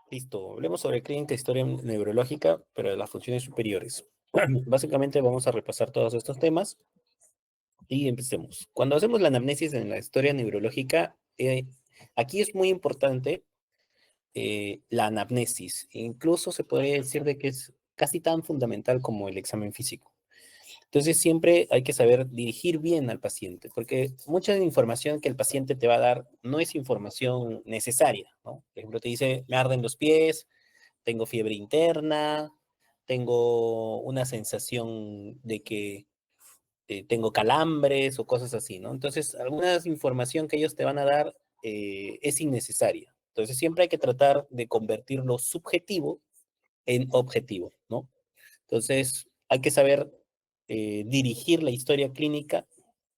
Listo, hablemos sobre clínica e historia neurológica, pero de las funciones superiores. Básicamente vamos a repasar todos estos temas y empecemos. Cuando hacemos la anamnesis en la historia neurológica, aquí es muy importante la anamnesis. Incluso se podría decir de que es casi tan fundamental como el examen físico. Entonces siempre hay que saber dirigir bien al paciente, porque mucha de la información que el paciente te va a dar no es información necesaria, ¿no? Por ejemplo, te dice, me arden los pies, tengo fiebre interna, tengo una sensación de que tengo calambres o cosas así, ¿no? Entonces, alguna información que ellos te van a dar es innecesaria. Entonces, siempre hay que tratar de convertir lo subjetivo en objetivo, ¿no? Entonces, hay que saber dirigir la historia clínica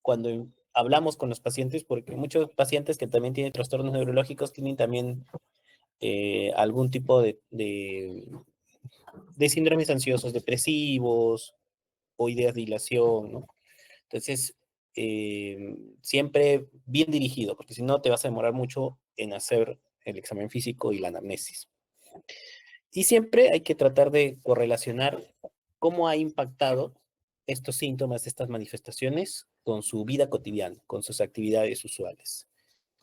cuando hablamos con los pacientes, porque muchos pacientes que también tienen trastornos neurológicos tienen también algún tipo de síndromes ansiosos depresivos o ideas de dilación, ¿no? Entonces, siempre bien dirigido, porque si no te vas a demorar mucho en hacer el examen físico y la anamnesis. Y siempre hay que tratar de correlacionar cómo ha impactado estos síntomas, estas manifestaciones con su vida cotidiana, con sus actividades usuales.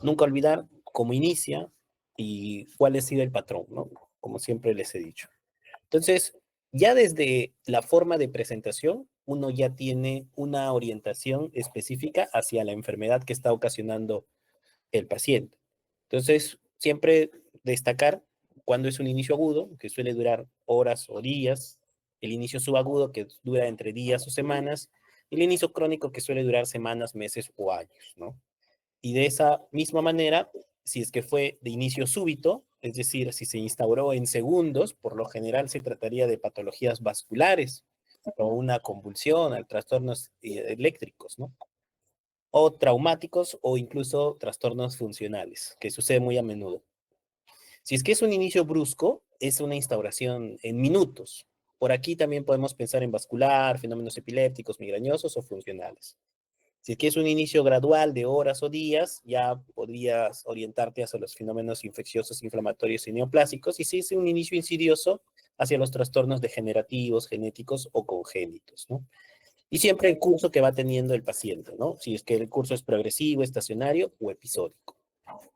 Nunca olvidar cómo inicia y cuál ha sido el patrón, ¿no? Como siempre les he dicho. Entonces, ya desde la forma de presentación, uno ya tiene una orientación específica hacia la enfermedad que está ocasionando el paciente. Entonces, siempre destacar cuando es un inicio agudo, que suele durar horas o días, el inicio subagudo, que dura entre días o semanas, y el inicio crónico, que suele durar semanas, meses o años, ¿no? Y de esa misma manera, si es que fue de inicio súbito, es decir, si se instauró en segundos, por lo general se trataría de patologías vasculares o una convulsión, trastornos eléctricos, ¿no? O traumáticos o incluso trastornos funcionales, que sucede muy a menudo. Si es que es un inicio brusco, es una instauración en minutos. Por aquí también podemos pensar en vascular, fenómenos epilépticos, migrañosos o funcionales. Si es que es un inicio gradual de horas o días, ya podrías orientarte hacia los fenómenos infecciosos, inflamatorios y neoplásicos. Y si es un inicio insidioso, hacia los trastornos degenerativos, genéticos o congénitos, ¿no? Y siempre el curso que va teniendo el paciente, ¿no? Si es que el curso es progresivo, estacionario o episódico.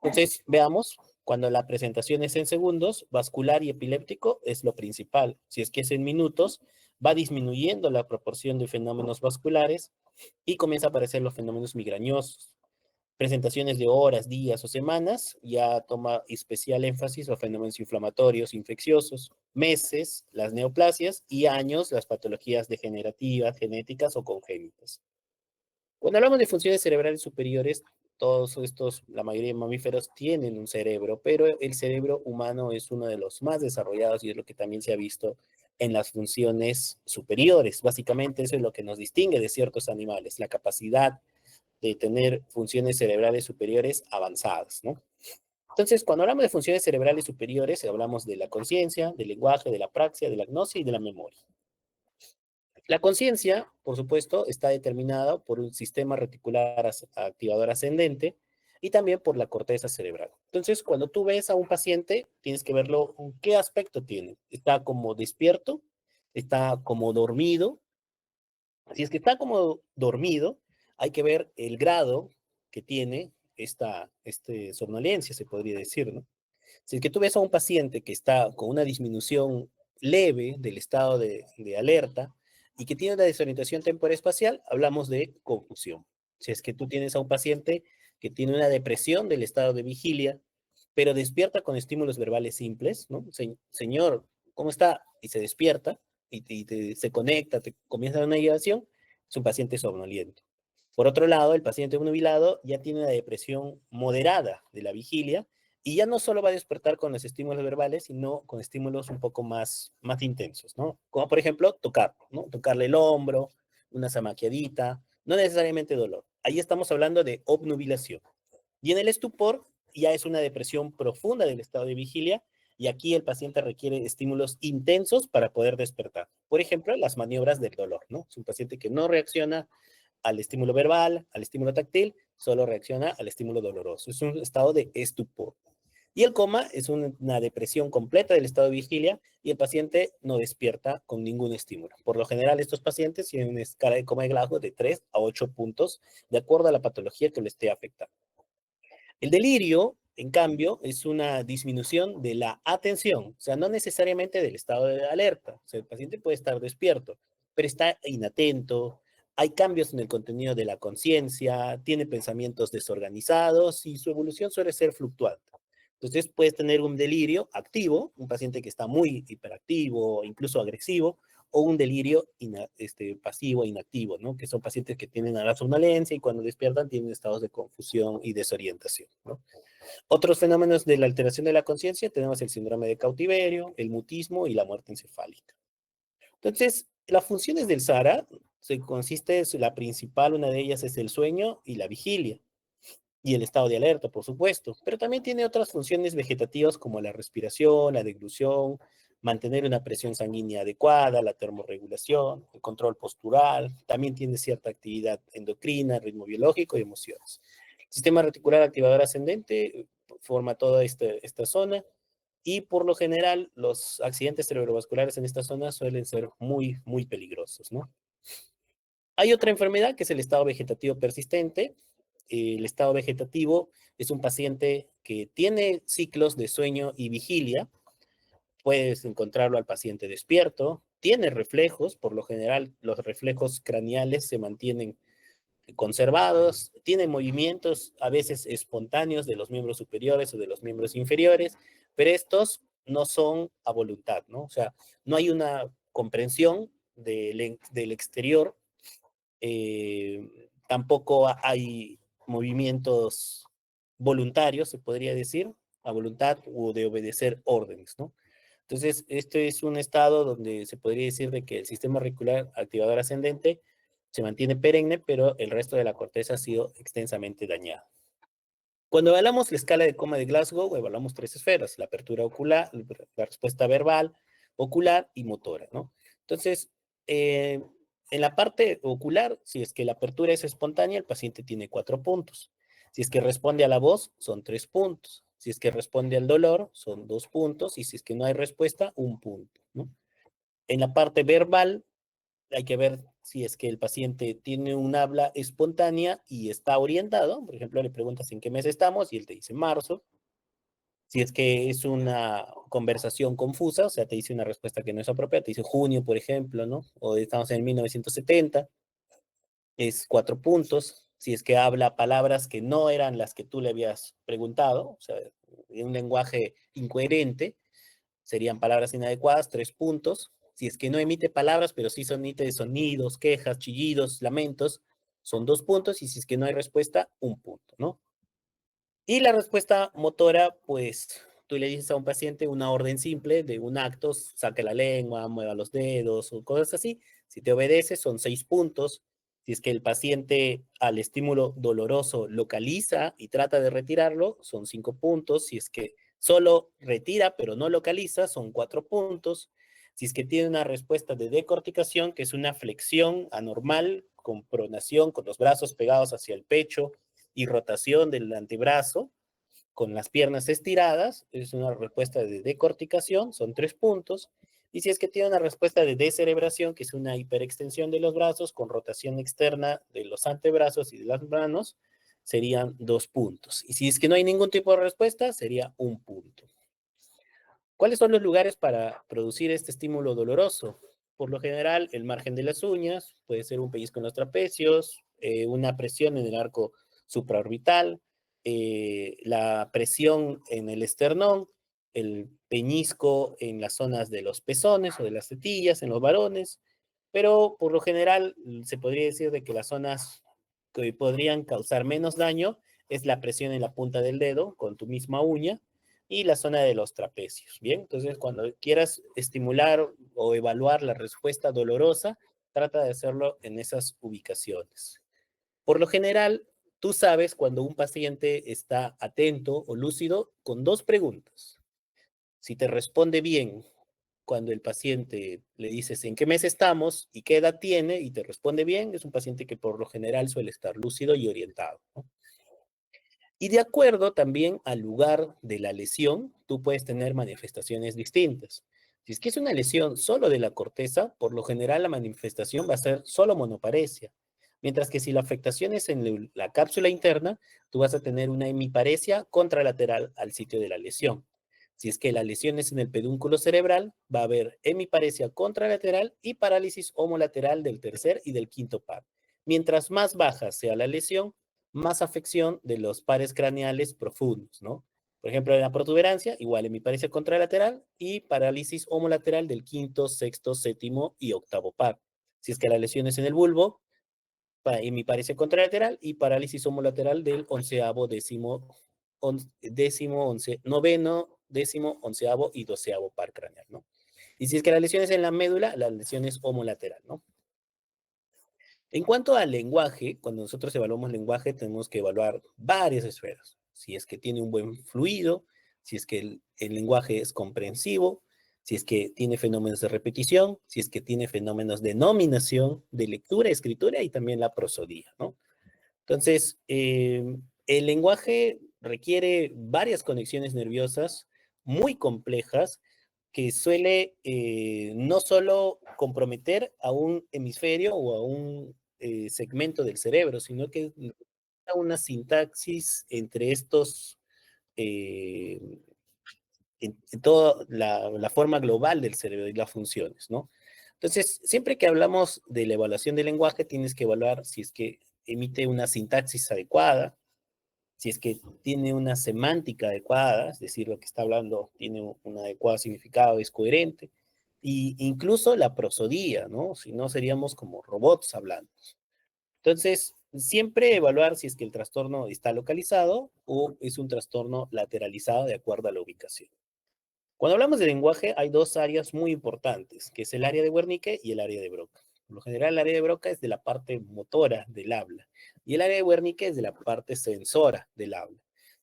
Entonces, veamos, cuando la presentación es en segundos, vascular y epiléptico es lo principal. Si es que es en minutos, va disminuyendo la proporción de fenómenos vasculares y comienza a aparecer los fenómenos migrañosos. Presentaciones de horas, días o semanas, ya toma especial énfasis los fenómenos inflamatorios, infecciosos, meses, las neoplasias y años, las patologías degenerativas, genéticas o congénitas. Cuando hablamos de funciones cerebrales superiores, todos estos, la mayoría de mamíferos tienen un cerebro, pero el cerebro humano es uno de los más desarrollados y es lo que también se ha visto en las funciones superiores. Básicamente eso es lo que nos distingue de ciertos animales, la capacidad de tener funciones cerebrales superiores avanzadas, ¿no? Entonces, cuando hablamos de funciones cerebrales superiores, hablamos de la conciencia, del lenguaje, de la praxia, de la gnosis y de la memoria. La conciencia, por supuesto, está determinada por un sistema reticular activador ascendente y también por la corteza cerebral. Entonces, cuando tú ves a un paciente, tienes que verlo en qué aspecto tiene. ¿Está como despierto? ¿Está como dormido? Si es que está como dormido, hay que ver el grado que tiene somnolencia, se podría decir, ¿no? Si es que tú ves a un paciente que está con una disminución leve del estado de alerta y que tiene una desorientación temporal-espacial, hablamos de confusión. Si es que tú tienes a un paciente que tiene una depresión del estado de vigilia, pero despierta con estímulos verbales simples, ¿no? Señor, ¿cómo está? Y se despierta se conecta, te comienza una ideación, es un paciente somnoliento. Por otro lado, el paciente obnubilado ya tiene una depresión moderada de la vigilia y ya no solo va a despertar con los estímulos verbales, sino con estímulos un poco más intensos, ¿no? Como por ejemplo tocar, ¿no? Tocarle el hombro, una zamaquiadita, no necesariamente dolor. Ahí estamos hablando de obnubilación. Y en el estupor ya es una depresión profunda del estado de vigilia y aquí el paciente requiere estímulos intensos para poder despertar. Por ejemplo, las maniobras del dolor, ¿no? Es un paciente que no reacciona al estímulo verbal, al estímulo táctil, solo reacciona al estímulo doloroso. Es un estado de estupor. Y el coma es una depresión completa del estado de vigilia y el paciente no despierta con ningún estímulo. Por lo general, estos pacientes tienen una escala de coma de Glasgow de 3 a 8 puntos, de acuerdo a la patología que le esté afectando. El delirio, en cambio, es una disminución de la atención, o sea, no necesariamente del estado de alerta. O sea, el paciente puede estar despierto, pero está inatento, hay cambios en el contenido de la conciencia, tiene pensamientos desorganizados y su evolución suele ser fluctuante. Entonces, puedes tener un delirio activo, un paciente que está muy hiperactivo, incluso agresivo, o un delirio pasivo, inactivo, ¿no? Que son pacientes que tienen a la somnolencia y cuando despiertan tienen estados de confusión y desorientación, ¿no? Otros fenómenos de la alteración de la conciencia tenemos el síndrome de cautiverio, el mutismo y la muerte encefálica. Entonces, las funciones del SARA la principal, una de ellas es el sueño y la vigilia y el estado de alerta, por supuesto, pero también tiene otras funciones vegetativas como la respiración, la deglución, mantener una presión sanguínea adecuada, la termorregulación, el control postural, también tiene cierta actividad endocrina, ritmo biológico y emociones. El sistema reticular activador ascendente forma toda esta zona y por lo general los accidentes cerebrovasculares en esta zona suelen ser muy, muy peligrosos, ¿no? Hay otra enfermedad que es el estado vegetativo persistente. El estado vegetativo es un paciente que tiene ciclos de sueño y vigilia. Puedes encontrarlo al paciente despierto. Tiene reflejos, por lo general los reflejos craneales se mantienen conservados. Tiene movimientos a veces espontáneos de los miembros superiores o de los miembros inferiores, pero estos no son a voluntad, ¿no? O sea, no hay una comprensión del exterior, tampoco hay movimientos voluntarios, se podría decir, a voluntad o de obedecer órdenes, ¿no? Entonces, este es un estado donde se podría decir de que el sistema reticular activador ascendente se mantiene perenne, pero el resto de la corteza ha sido extensamente dañado. Cuando evaluamos la escala de coma de Glasgow, evaluamos tres esferas, la apertura ocular, la respuesta verbal, ocular y motora, ¿no? Entonces, en la parte ocular, si es que la apertura es espontánea, el paciente tiene 4 puntos. Si es que responde a la voz, son 3 puntos. Si es que responde al dolor, son 2 puntos. Y si es que no hay respuesta, 1 punto, ¿no? En la parte verbal, hay que ver si es que el paciente tiene un habla espontánea y está orientado. Por ejemplo, le preguntas en qué mes estamos y él te dice marzo. Si es que es una conversación confusa, o sea, te dice una respuesta que no es apropiada, te dice junio, por ejemplo, ¿no? O estamos en 1970, es 4 puntos. Si es que habla palabras que no eran las que tú le habías preguntado, o sea, en un lenguaje incoherente, serían palabras inadecuadas, 3 puntos. Si es que no emite palabras, pero sí emite sonidos, quejas, chillidos, lamentos, son 2 puntos. Y si es que no hay respuesta, 1 punto, ¿no? Y la respuesta motora, pues tú le dices a un paciente una orden simple de un acto, saque la lengua, mueva los dedos o cosas así. Si te obedece, son 6 puntos. Si es que el paciente al estímulo doloroso localiza y trata de retirarlo, son 5 puntos. Si es que solo retira pero no localiza, son 4 puntos. Si es que tiene una respuesta de decorticación, que es una flexión anormal con pronación, con los brazos pegados hacia el pecho, y rotación del antebrazo con las piernas estiradas, es una respuesta de decorticación, son 3 puntos. Y si es que tiene una respuesta de descerebración, que es una hiperextensión de los brazos con rotación externa de los antebrazos y de las manos, serían 2 puntos. Y si es que no hay ningún tipo de respuesta, sería 1 punto. ¿Cuáles son los lugares para producir este estímulo doloroso? Por lo general, el margen de las uñas, puede ser un pellizco en los trapecios, una presión en el arco supraorbital, la presión en el esternón, el peñisco en las zonas de los pezones o de las tetillas en los varones, pero por lo general se podría decir de que las zonas que podrían causar menos daño es la presión en la punta del dedo con tu misma uña, y la zona de los trapecios. Bien, entonces cuando quieras estimular o evaluar la respuesta dolorosa, trata de hacerlo en esas ubicaciones. Por lo general, tú sabes cuando un paciente está atento o lúcido con 2 preguntas. Si te responde bien cuando el paciente le dices en qué mes estamos y qué edad tiene y te responde bien, es un paciente que por lo general suele estar lúcido y orientado, ¿no? Y de acuerdo también al lugar de la lesión, tú puedes tener manifestaciones distintas. Si es que es una lesión solo de la corteza, por lo general la manifestación va a ser solo monoparesia. Mientras que si la afectación es en la cápsula interna, tú vas a tener una hemiparesia contralateral al sitio de la lesión. Si es que la lesión es en el pedúnculo cerebral, va a haber hemiparesia contralateral y parálisis homolateral del tercer y del quinto par. Mientras más baja sea la lesión, más afección de los pares craneales profundos, ¿no? Por ejemplo, la protuberancia, igual hemiparesia contralateral y parálisis homolateral del quinto, sexto, séptimo y octavo par. Si es que la lesión es en el bulbo, hemiparesia contralateral y parálisis homolateral del onceavo, noveno, décimo, onceavo y doceavo par craneal, ¿no? Y si es que la lesión es en la médula, la lesión es homolateral, ¿no? En cuanto al lenguaje, cuando nosotros evaluamos lenguaje, tenemos que evaluar varias esferas. Si es que tiene un buen fluido, si es que el lenguaje es comprensivo, si es que tiene fenómenos de repetición, si es que tiene fenómenos de nominación, de lectura, escritura y también la prosodía, ¿no? Entonces, el lenguaje requiere varias conexiones nerviosas muy complejas que suele no solo comprometer a un hemisferio o a un segmento del cerebro, sino que una sintaxis entre estos, eh, en toda la forma global del cerebro y las funciones, ¿no? Entonces, siempre que hablamos de la evaluación del lenguaje, tienes que evaluar si es que emite una sintaxis adecuada, si es que tiene una semántica adecuada, es decir, lo que está hablando tiene un adecuado significado, es coherente, y incluso la prosodía, ¿no? Si no, seríamos como robots hablando. Entonces, siempre evaluar si es que el trastorno está localizado o es un trastorno lateralizado de acuerdo a la ubicación. Cuando hablamos de lenguaje, hay dos áreas muy importantes, que es el área de Wernicke y el área de Broca. Por lo general, el área de Broca es de la parte motora del habla y el área de Wernicke es de la parte sensora del habla.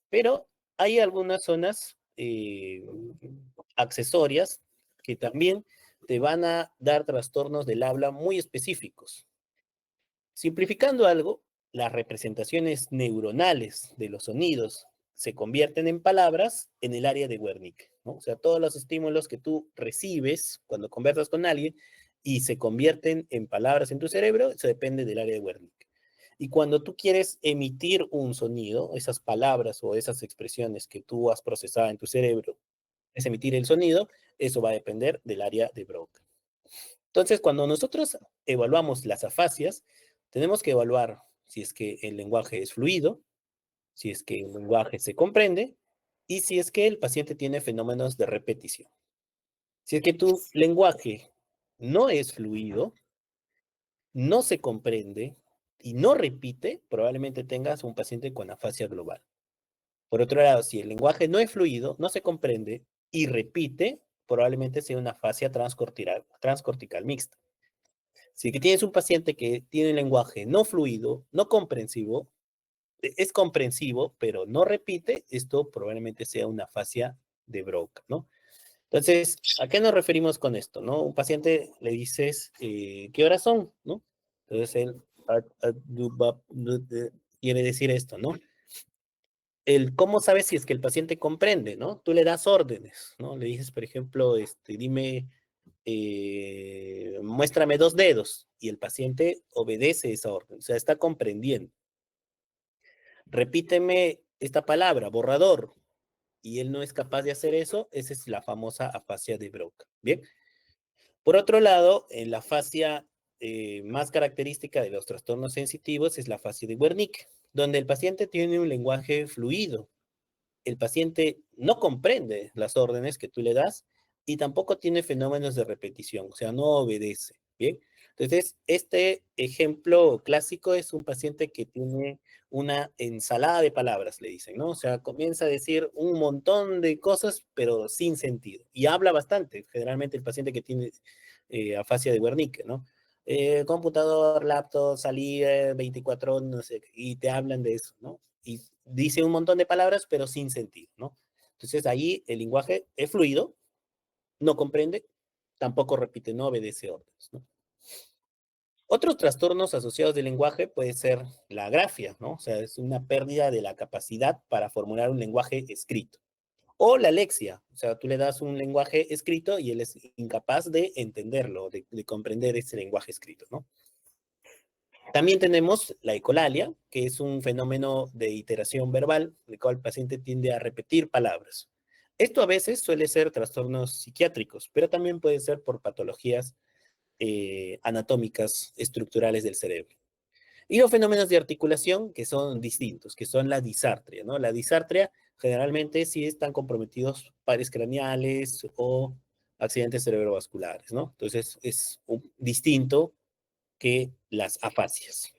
Pero hay algunas zonas accesorias que también te van a dar trastornos del habla muy específicos. Simplificando algo, las representaciones neuronales de los sonidos se convierten en palabras en el área de Wernicke, ¿no? O sea, todos los estímulos que tú recibes cuando conversas con alguien y se convierten en palabras en tu cerebro, eso depende del área de Wernicke. Y cuando tú quieres emitir un sonido, esas palabras o esas expresiones que tú has procesado en tu cerebro, es emitir el sonido, eso va a depender del área de Broca. Entonces, cuando nosotros evaluamos las afasias, tenemos que evaluar si es que el lenguaje es fluido, si es que el lenguaje se comprende y si es que el paciente tiene fenómenos de repetición. Si es que tu lenguaje no es fluido, no se comprende y no repite, probablemente tengas un paciente con afasia global. Por otro lado, si el lenguaje no es fluido, no se comprende y repite, probablemente sea una afasia transcortical mixta. Si que tienes un paciente que tiene un lenguaje no fluido, no comprensivo, es comprensivo, pero no repite, esto probablemente sea una afasia de Broca, ¿no? Entonces, ¿a qué nos referimos con esto, no? Un paciente le dices, ¿qué horas son, no? Entonces él quiere decir esto, ¿no? El cómo sabes si es que el paciente comprende, ¿no? Tú le das órdenes, ¿no? Le dices, por ejemplo, dime, muéstrame dos dedos, y el paciente obedece esa orden, o sea, está comprendiendo. Repíteme esta palabra, borrador, y él no es capaz de hacer eso, esa es la famosa afasia de Broca. Bien. Por otro lado, en la afasia más característica de los trastornos sensitivos es la afasia de Wernicke, donde el paciente tiene un lenguaje fluido, el paciente no comprende las órdenes que tú le das y tampoco tiene fenómenos de repetición, o sea, no obedece. Bien. Entonces, este ejemplo clásico es un paciente que tiene una ensalada de palabras, le dicen, ¿no? O sea, comienza a decir un montón de cosas, pero sin sentido. Y habla bastante, generalmente el paciente que tiene afasia de Wernicke, ¿no? Computador, laptop, salir, 24, no sé, y te hablan de eso, ¿no? Y dice un montón de palabras, pero sin sentido, ¿no? Entonces ahí el lenguaje es fluido, no comprende, tampoco repite, no obedece órdenes, ¿no? Otros trastornos asociados del lenguaje puede ser la agrafia, ¿no? O sea, es una pérdida de la capacidad para formular un lenguaje escrito. O la alexia, o sea, tú le das un lenguaje escrito y él es incapaz de entenderlo, de comprender ese lenguaje escrito, ¿no? También tenemos la ecolalia, que es un fenómeno de iteración verbal, en el cual el paciente tiende a repetir palabras. Esto a veces suele ser trastornos psiquiátricos, pero también puede ser por patologías anatómicas estructurales del cerebro. Y los fenómenos de articulación que son distintos, que son la disartria, ¿no? La disartria generalmente sí están comprometidos pares craneales o accidentes cerebrovasculares, ¿no? Entonces es distinto que las afasias.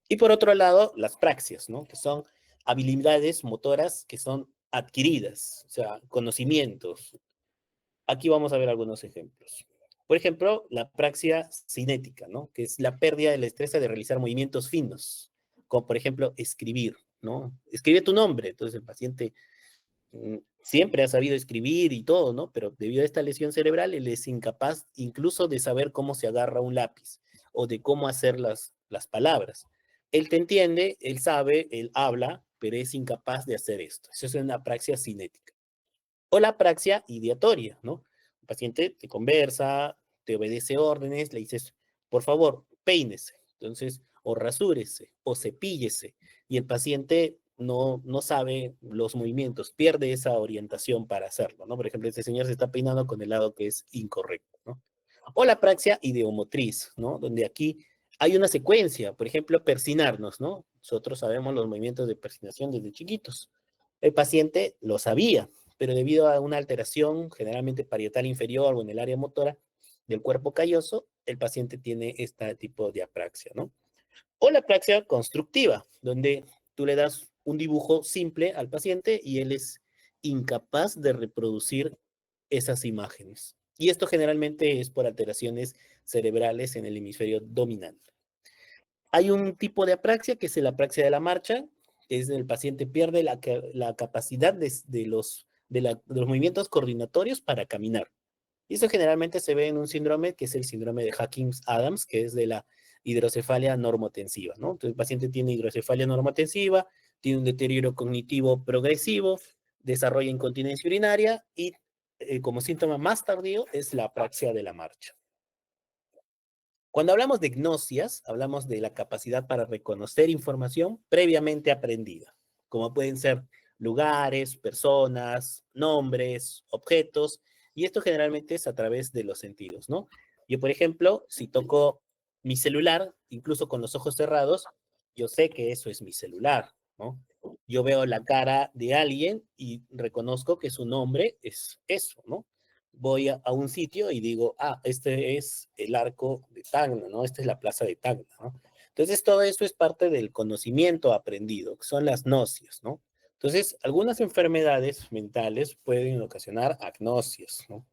Y por otro lado, las praxias, ¿no? Que son habilidades motoras que son adquiridas, o sea, conocimientos. Aquí vamos a ver algunos ejemplos. Por ejemplo, la praxia cinética, ¿no? Que es la pérdida de la destreza de realizar movimientos finos, como por ejemplo escribir, ¿no? Escribe tu nombre, entonces el paciente siempre ha sabido escribir y todo, ¿no? Pero debido a esta lesión cerebral, él es incapaz incluso de saber cómo se agarra un lápiz o de cómo hacer las palabras. Él te entiende, él sabe, él habla, pero es incapaz de hacer esto. Eso es una praxia cinética. O la praxia ideatoria, ¿no? El paciente te conversa, te obedece órdenes, le dices, por favor, peínese, entonces, o rasúrese, o cepíllese, y el paciente no sabe los movimientos, pierde esa orientación para hacerlo, ¿no? Por ejemplo, este señor se está peinando con el lado que es incorrecto, ¿no? O la praxia ideomotriz, ¿no? Donde aquí hay una secuencia, por ejemplo, persinarnos, ¿no? Nosotros sabemos los movimientos de persinación desde chiquitos. El paciente lo sabía, pero debido a una alteración, generalmente parietal inferior o en el área motora del cuerpo calloso, el paciente tiene este tipo de apraxia, ¿no? O la apraxia constructiva, donde tú le das un dibujo simple al paciente y él es incapaz de reproducir esas imágenes. Y esto generalmente es por alteraciones cerebrales en el hemisferio dominante. Hay un tipo de apraxia que es la apraxia de la marcha, que es el paciente pierde la capacidad de los movimientos coordinatorios para caminar. Y eso generalmente se ve en un síndrome que es el síndrome de Hawkins-Adams, que es de la hidrocefalia normotensiva, ¿no? Entonces el paciente tiene hidrocefalia normotensiva, tiene un deterioro cognitivo progresivo, desarrolla incontinencia urinaria y como síntoma más tardío es la apraxia de la marcha. Cuando hablamos de gnosias, hablamos de la capacidad para reconocer información previamente aprendida, como pueden ser lugares, personas, nombres, objetos, y esto generalmente es a través de los sentidos, ¿no? Yo, por ejemplo, si toco mi celular, incluso con los ojos cerrados, yo sé que eso es mi celular, ¿no? Yo veo la cara de alguien y reconozco que su nombre es eso, ¿no? Voy a un sitio y digo, este es el arco de Tacna, ¿no? Esta es la plaza de Tacna, ¿no? Entonces, todo eso es parte del conocimiento aprendido, que son las nocias, ¿no? Entonces, algunas enfermedades mentales pueden ocasionar agnosias, ¿no?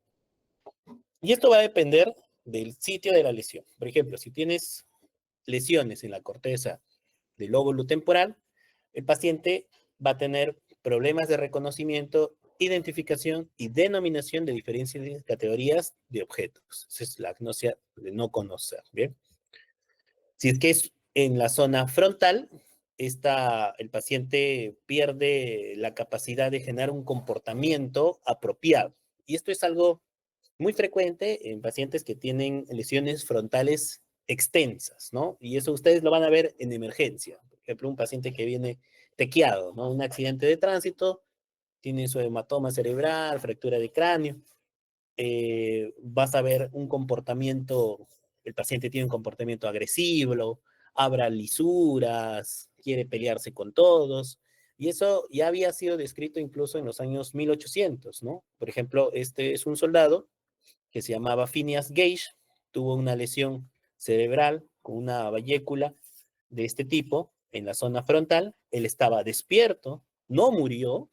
Y esto va a depender del sitio de la lesión. Por ejemplo, si tienes lesiones en la corteza del lóbulo temporal, el paciente va a tener problemas de reconocimiento, identificación y denominación de diferentes categorías de objetos. Esa es la agnosia de no conocer, ¿bien? Si es que es en la zona frontal, el paciente pierde la capacidad de generar un comportamiento apropiado. Y esto es algo muy frecuente en pacientes que tienen lesiones frontales extensas, ¿no? Y eso ustedes lo van a ver en emergencia. Por ejemplo, un paciente que viene tequiado, ¿no? Un accidente de tránsito, tiene su hematoma cerebral, fractura de cráneo, vas a ver un comportamiento, el paciente tiene un comportamiento agresivo, abra lisuras, quiere pelearse con todos, y eso ya había sido descrito incluso en los años 1800, ¿no? Por ejemplo, este es un soldado que se llamaba Phineas Gage, tuvo una lesión cerebral con una vallécula de este tipo en la zona frontal, él estaba despierto, no murió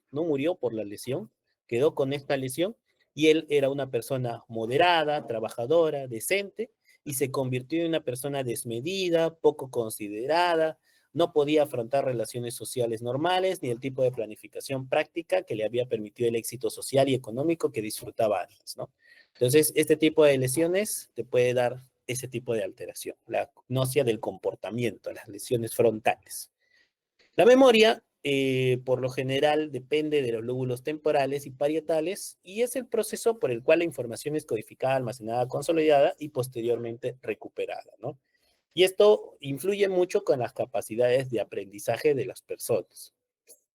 por la lesión, quedó con esta lesión y él era una persona moderada, trabajadora, decente y se convirtió en una persona desmedida, poco considerada, no podía afrontar relaciones sociales normales ni el tipo de planificación práctica que le había permitido el éxito social y económico que disfrutaba antes, ¿no? Entonces, este tipo de lesiones te puede dar ese tipo de alteración, la agnosia del comportamiento, las lesiones frontales. La memoria, por lo general, depende de los lóbulos temporales y parietales y es el proceso por el cual la información es codificada, almacenada, consolidada y posteriormente recuperada, ¿no? Y esto influye mucho con las capacidades de aprendizaje de las personas.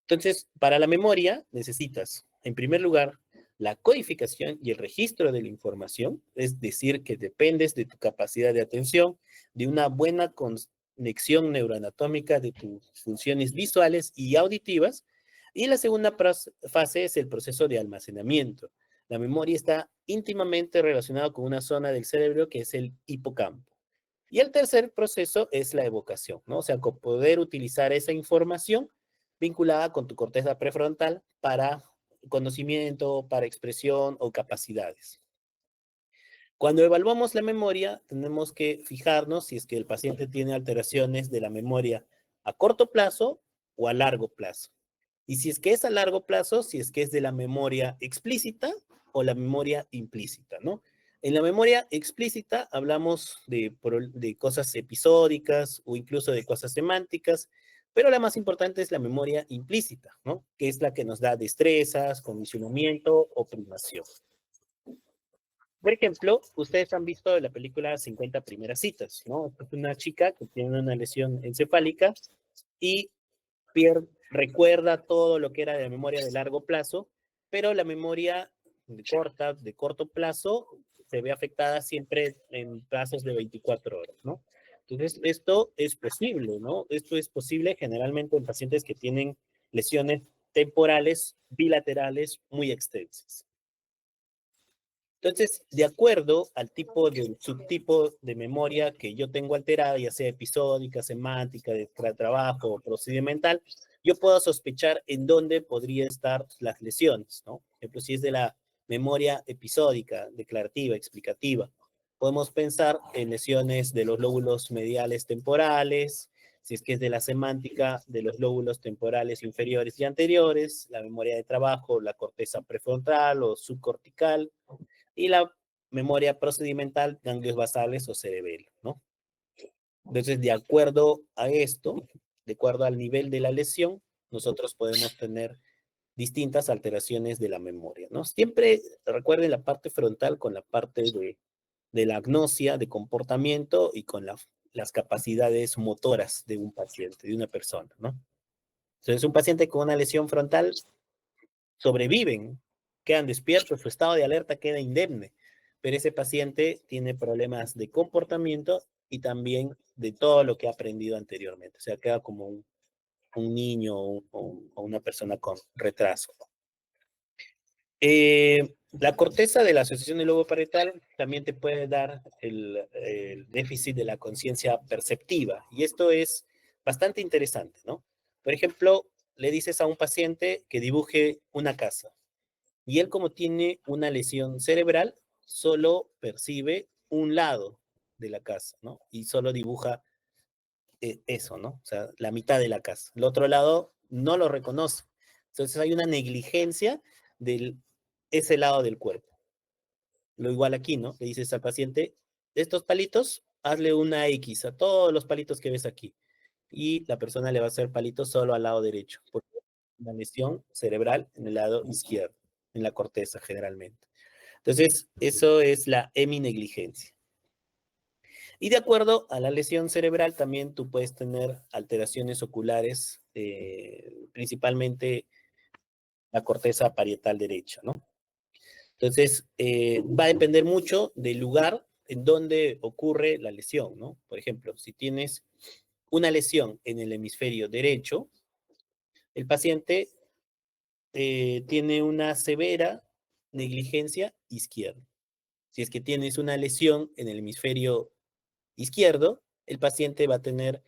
Entonces, para la memoria necesitas, en primer lugar, la codificación y el registro de la información, es decir, que dependes de tu capacidad de atención, de una buena conexión neuroanatómica de tus funciones visuales y auditivas. Y la segunda fase es el proceso de almacenamiento. La memoria está íntimamente relacionada con una zona del cerebro que es el hipocampo. Y el tercer proceso es la evocación, ¿no? O sea, con poder utilizar esa información vinculada con tu corteza prefrontal para conocimiento, para expresión o capacidades. Cuando evaluamos la memoria, tenemos que fijarnos si es que el paciente tiene alteraciones de la memoria a corto plazo o a largo plazo. Y si es que es a largo plazo, si es que es de la memoria explícita o la memoria implícita, ¿no? En la memoria explícita hablamos de cosas episódicas o incluso de cosas semánticas, pero la más importante es la memoria implícita, ¿no? Que es la que nos da destrezas, condicionamiento o primación. Por ejemplo, ustedes han visto la película 50 primeras citas, ¿no? Es una chica que tiene una lesión encefálica y recuerda todo lo que era de memoria de largo plazo, pero la memoria de corto plazo se ve afectada siempre en plazos de 24 horas, ¿no? Entonces, esto es posible, ¿no? Esto es posible generalmente en pacientes que tienen lesiones temporales bilaterales muy extensas. Entonces, de acuerdo al tipo de subtipo de memoria que yo tengo alterada, ya sea episódica, semántica, de trabajo o procedimental, yo puedo sospechar en dónde podrían estar las lesiones, ¿no? Por ejemplo, si es de la memoria episódica, declarativa, explicativa, podemos pensar en lesiones de los lóbulos mediales temporales, si es que es de la semántica, de los lóbulos temporales inferiores y anteriores, la memoria de trabajo, la corteza prefrontal o subcortical, y la memoria procedimental, ganglios basales o cerebelo, ¿no? Entonces, de acuerdo a esto, de acuerdo al nivel de la lesión, nosotros podemos tener distintas alteraciones de la memoria, ¿no? Siempre recuerden la parte frontal con la parte de la agnosia, de comportamiento y con las capacidades motoras de un paciente, de una persona, ¿no? Entonces, un paciente con una lesión frontal sobreviven, quedan despiertos, su estado de alerta queda indemne, pero ese paciente tiene problemas de comportamiento y también de todo lo que ha aprendido anteriormente, o sea, queda como un niño o una persona con retraso. La corteza de la asociación del lobo parietal también te puede dar el déficit de la conciencia perceptiva, y esto es bastante interesante, ¿no? Por ejemplo, le dices a un paciente que dibuje una casa, y él, como tiene una lesión cerebral, solo percibe un lado de la casa, ¿no? Y solo dibuja eso, ¿no? O sea, la mitad de la casa. El otro lado no lo reconoce. Entonces hay una negligencia de ese lado del cuerpo. Lo igual aquí, ¿no? Le dices al paciente, de estos palitos, hazle una X a todos los palitos que ves aquí. Y la persona le va a hacer palitos solo al lado derecho, porque una lesión cerebral en el lado izquierdo, en la corteza generalmente. Entonces, eso es la heminegligencia. Y de acuerdo a la lesión cerebral, también tú puedes tener alteraciones oculares, principalmente la corteza parietal derecha, ¿no? Entonces, va a depender mucho del lugar en donde ocurre la lesión, ¿no? Por ejemplo, si tienes una lesión en el hemisferio derecho, el paciente tiene una severa negligencia izquierda. Si es que tienes una lesión en el hemisferio izquierdo, el paciente va a tener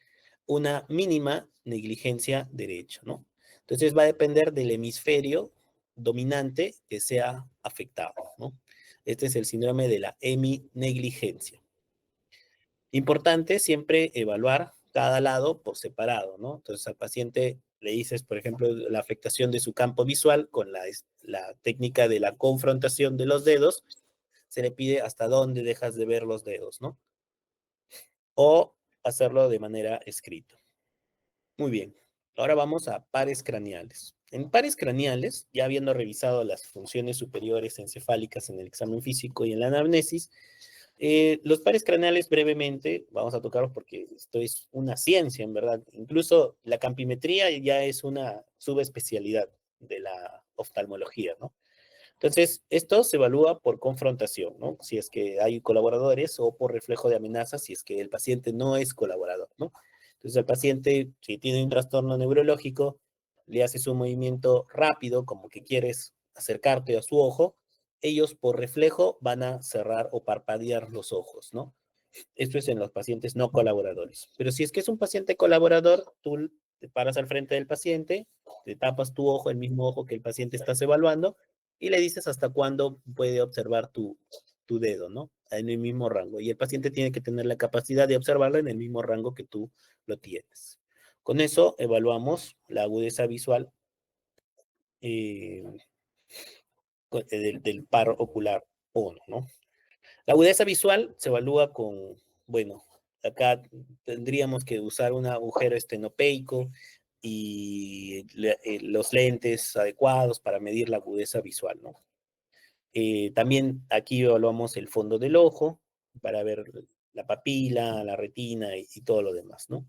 una mínima negligencia derecha, ¿no? Entonces va a depender del hemisferio dominante que sea afectado, ¿no? Este es el síndrome de la heminegligencia. Importante siempre evaluar cada lado por separado, ¿no? Entonces al paciente le dices, por ejemplo, la afectación de su campo visual con la técnica de la confrontación de los dedos, se le pide hasta dónde dejas de ver los dedos, ¿no? o hacerlo de manera escrita. Muy bien, ahora vamos a pares craneales. En pares craneales, ya habiendo revisado las funciones superiores encefálicas en el examen físico y en la anamnesis, los pares craneales brevemente, vamos a tocarlos porque esto es una ciencia, en verdad. Incluso la campimetría ya es una subespecialidad de la oftalmología, ¿no? Entonces, esto se evalúa por confrontación, ¿no? Si es que hay colaboradores o por reflejo de amenaza, si es que el paciente no es colaborador, ¿no? Entonces, el paciente, si tiene un trastorno neurológico, le haces un movimiento rápido, como que quieres acercarte a su ojo, ellos por reflejo van a cerrar o parpadear los ojos, ¿no? Esto es en los pacientes no colaboradores. Pero si es que es un paciente colaborador, tú te paras al frente del paciente, te tapas tu ojo, el mismo ojo que el paciente estás evaluando, y le dices hasta cuándo puede observar tu dedo, ¿no? En el mismo rango. Y el paciente tiene que tener la capacidad de observarlo en el mismo rango que tú lo tienes. Con eso evaluamos la agudeza visual eh, del par ocular 1, ¿no? La agudeza visual se evalúa con, bueno, acá tendríamos que usar un agujero estenopeico y los lentes adecuados para medir la agudeza visual, ¿no? También aquí evaluamos el fondo del ojo para ver la papila, la retina y todo lo demás, ¿no?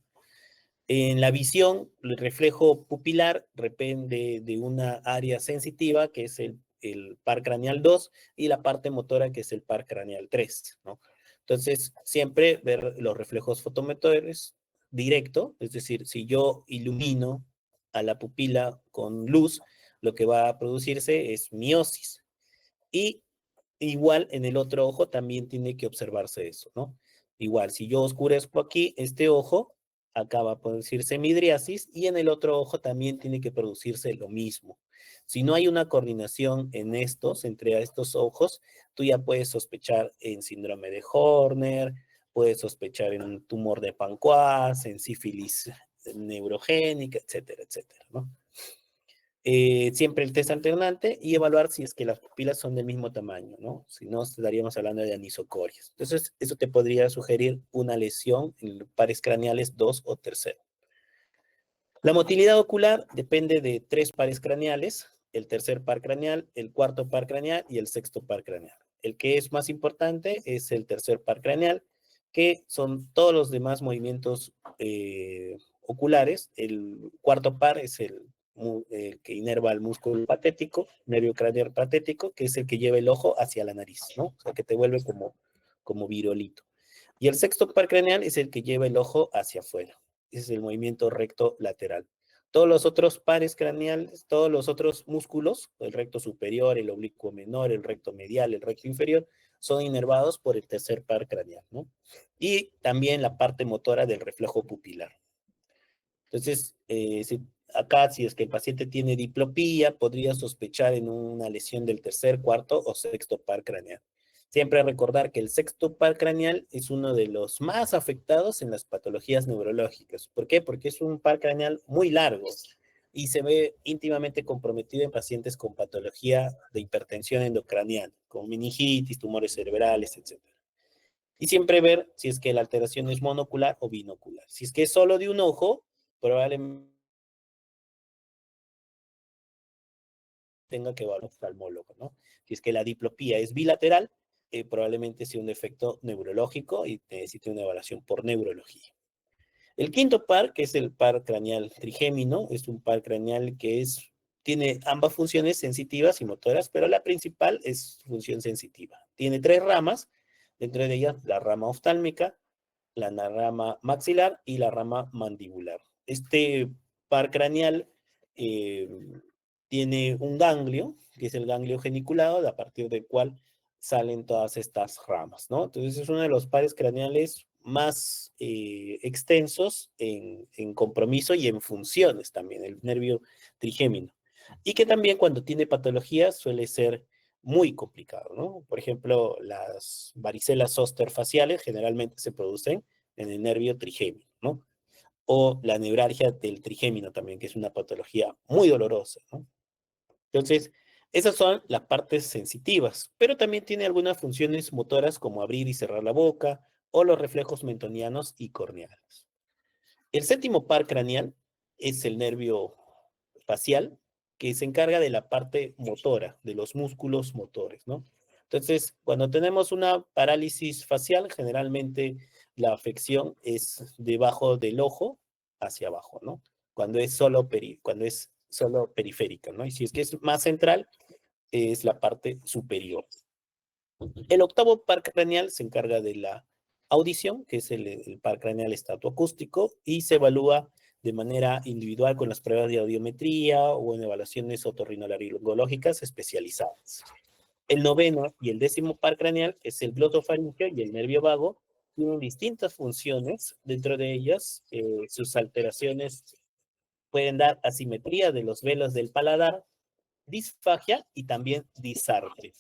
En la visión, el reflejo pupilar depende de una área sensitiva, que es el par craneal 2, y la parte motora, que es el par craneal 3, ¿no? Entonces, siempre ver los reflejos fotomotores directo, es decir, si yo ilumino a la pupila con luz, lo que va a producirse es miosis. Y igual en el otro ojo también tiene que observarse eso, ¿no? Igual, si yo oscurezco aquí este ojo, acá va a producirse midriasis y en el otro ojo también tiene que producirse lo mismo. Si no hay una coordinación en estos, entre estos ojos, tú ya puedes sospechar en síndrome de Horner, puedes sospechar en un tumor de Panquas, en sífilis neurogénica, etcétera, etcétera, ¿no? Siempre el test alternante y evaluar si es que las pupilas son del mismo tamaño, ¿no? Si no, estaríamos hablando de anisocorias. Entonces, eso te podría sugerir una lesión en pares craneales 2 o tercero. La motilidad ocular depende de 3 pares craneales, el tercer par craneal, el cuarto par craneal y el sexto par craneal. El que es más importante es el tercer par craneal, que son todos los demás movimientos oculares. El cuarto par es el que inerva el músculo patético, nervio craneal patético, que es el que lleva el ojo hacia la nariz, ¿no? O sea, que te vuelve como virolito. Y el sexto par craneal es el que lleva el ojo hacia afuera. Ese es el movimiento recto lateral. Todos los otros pares craneales, todos los otros músculos, el recto superior, el oblicuo menor, el recto medial, el recto inferior, son inervados por el tercer par craneal, ¿no? Y también la parte motora del reflejo pupilar. Entonces, acá, si es que el paciente tiene diplopía, podría sospechar en una lesión del tercer, cuarto o sexto par craneal. Siempre recordar que el sexto par craneal es uno de los más afectados en las patologías neurológicas. ¿Por qué? Porque es un par craneal muy largo y se ve íntimamente comprometido en pacientes con patología de hipertensión endocraniana, con meningitis, tumores cerebrales, etcétera. Y siempre ver si es que la alteración es monocular o binocular. Si es que es solo de un ojo, probablemente tenga que evaluar un oftalmólogo, ¿no? Si es que la diplopía es bilateral, probablemente sea un defecto neurológico y necesite una evaluación por neurología. El quinto par, que es el par craneal trigémino, es un par craneal que tiene ambas funciones sensitivas y motoras, pero la principal es función sensitiva. Tiene 3 ramas, dentro de ellas la rama oftálmica, la rama maxilar y la rama mandibular. Este par craneal eh, tiene un ganglio, que es el ganglio geniculado, a partir del cual salen todas estas ramas, ¿no? Entonces es uno de los pares craneales más extensos en compromiso y en funciones también, el nervio trigémino. Y que también cuando tiene patologías suele ser muy complicado, ¿no? Por ejemplo, las varicelas zóster faciales generalmente se producen en el nervio trigémino, ¿no? O la neuralgia del trigémino también, que es una patología muy dolorosa, ¿no? Entonces, esas son las partes sensitivas, pero también tiene algunas funciones motoras como abrir y cerrar la boca, o los reflejos mentonianos y corneales. El séptimo par craneal es el nervio facial, que se encarga de la parte motora, de los músculos motores, ¿no? Entonces, cuando tenemos una parálisis facial, generalmente la afección es debajo del ojo hacia abajo, ¿no? Cuando es solo periférica, ¿no? Y si es que es más central, es la parte superior. El octavo par craneal se encarga de la audición, que es el par craneal estatoacústico, y se evalúa de manera individual con las pruebas de audiometría o en evaluaciones otorrinolaringológicas especializadas. El noveno y el décimo par craneal, que es el glotofaringeo y el nervio vago, tienen distintas funciones. Dentro de ellas, sus alteraciones pueden dar asimetría de los velos del paladar, disfagia y también disartre.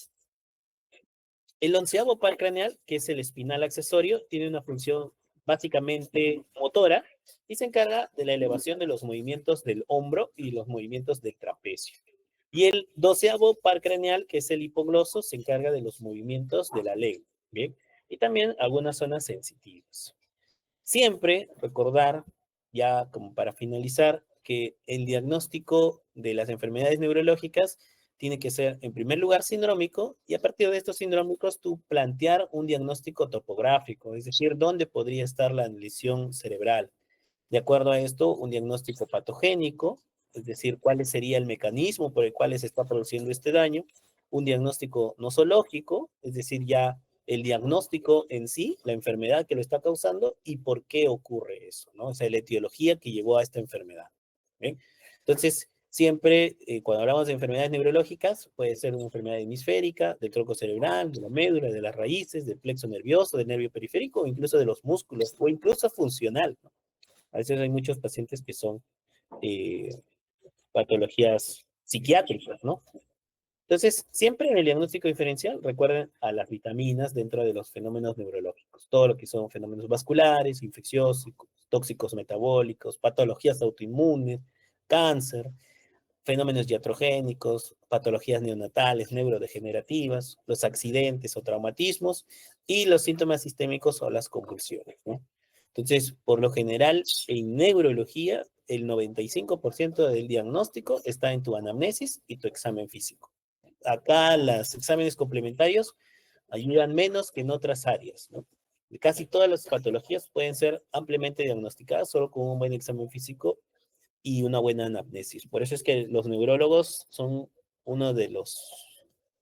El onceavo par craneal, que es el espinal accesorio, tiene una función básicamente motora y se encarga de la elevación de los movimientos del hombro y los movimientos del trapecio. Y el doceavo par craneal, que es el hipogloso, se encarga de los movimientos de la lengua, ¿bien? Y también algunas zonas sensitivas. Siempre recordar, ya como para finalizar, que el diagnóstico de las enfermedades neurológicas tiene que ser, en primer lugar, sindrómico, y a partir de estos sindrómicos tú plantear un diagnóstico topográfico, es decir, dónde podría estar la lesión cerebral. De acuerdo a esto, un diagnóstico patogénico, es decir, cuál sería el mecanismo por el cual se está produciendo este daño, un diagnóstico nosológico, es decir, ya el diagnóstico en sí, la enfermedad que lo está causando y por qué ocurre eso, ¿no? O sea, la etiología que llevó a esta enfermedad. ¿Bien? Entonces, siempre cuando hablamos de enfermedades neurológicas, puede ser una enfermedad hemisférica, del tronco cerebral, de la médula, de las raíces, del plexo nervioso, del nervio periférico, o incluso de los músculos, o incluso funcional, ¿no? A veces hay muchos pacientes que son eh, patologías psiquiátricas, ¿no? Entonces, siempre en el diagnóstico diferencial, recuerden a las vitaminas dentro de los fenómenos neurológicos, todo lo que son fenómenos vasculares, infecciosos, tóxicos metabólicos, patologías autoinmunes, cáncer, fenómenos iatrogénicos, patologías neonatales, neurodegenerativas, los accidentes o traumatismos y los síntomas sistémicos o las convulsiones, ¿no? Entonces, por lo general, en neurología, el 95% del diagnóstico está en tu anamnesis y tu examen físico. Acá los exámenes complementarios ayudan menos que en otras áreas, ¿no? Casi todas las patologías pueden ser ampliamente diagnosticadas solo con un buen examen físico y una buena anamnesis. Por eso es que los neurólogos son uno de los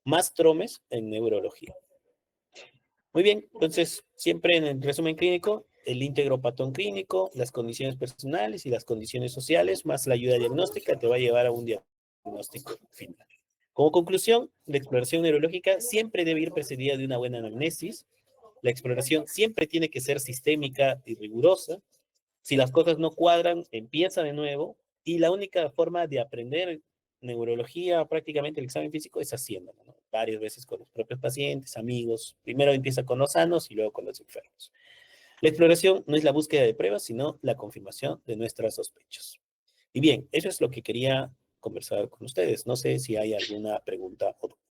más tromes en neurología. Muy bien, entonces siempre en el resumen clínico, el íntegro patrón clínico, las condiciones personales y las condiciones sociales, más la ayuda diagnóstica, te va a llevar a un diagnóstico final. Como conclusión, la exploración neurológica siempre debe ir precedida de una buena anamnesis. La exploración siempre tiene que ser sistémica y rigurosa. Si las cosas no cuadran, empieza de nuevo. Y la única forma de aprender neurología, prácticamente el examen físico, es haciéndolo, ¿no? Varias veces con los propios pacientes, amigos. Primero empieza con los sanos y luego con los enfermos. La exploración no es la búsqueda de pruebas, sino la confirmación de nuestras sospechas. Y bien, eso es lo que quería conversar con ustedes. No sé si hay alguna pregunta o duda.